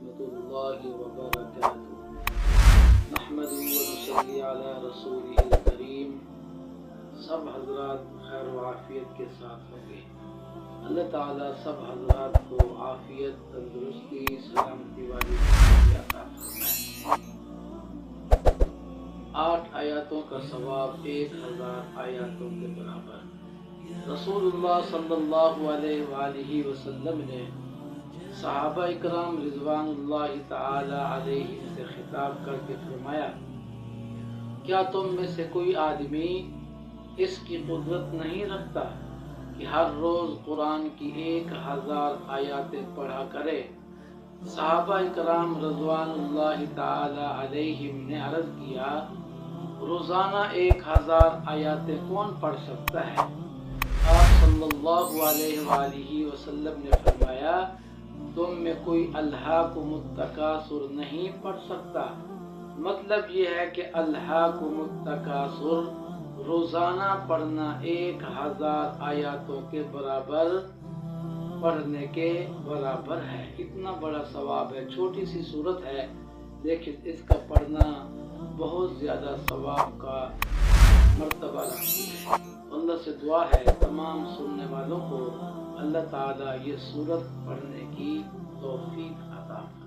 ورحمۃ اللہ وبرکاتہ۔ نحمدہ ونصلی علی رسولہ الکریم۔ سب حضرات خیر و عافیت کے ساتھ ہوں گے۔ اللہ تعالیٰ سب حضرات کو عافیت، تندرستی، سلامتی والی زندگی عطا فرمائے۔ 8 آیاتوں کا ثواب 1000 آیاتوں کے برابر۔ رسول اللہ صلی اللہ علیہ وآلہ وسلم نے صحابہ اکرام رضوان اللہ تعالی علیہ سے خطاب کر کے فرمایا، کیا تم میں سے کوئی آدمی اس کی قدرت نہیں رکھتا کہ ہر روز قرآن کی 1000 آیاتیں پڑھا کرے؟ صحابہ اکرام رضوان اللہ تعالی علیہم نے عرض کیا، روزانہ 1000 آیاتیں کون پڑھ سکتا ہے؟ آپ صلی اللہ علیہ وآلہ وسلم نے فرمایا، تم میں کوئی الہاکم التکاثر نہیں پڑھ سکتا؟ مطلب یہ ہے کہ الہاکم التکاثر روزانہ پڑھنا 1000 آیاتوں کے برابر پڑھنے کے برابر ہے۔ اتنا بڑا ثواب ہے۔ چھوٹی سی صورت ہے لیکن اس کا پڑھنا بہت زیادہ ثواب کا مرتبہ رکھتی ہے۔ اللہ سے دعا ہے تمام سننے والوں کو اللہ تعالیٰ یہ سورت پڑھنے کی توفیق عطا فرمائے۔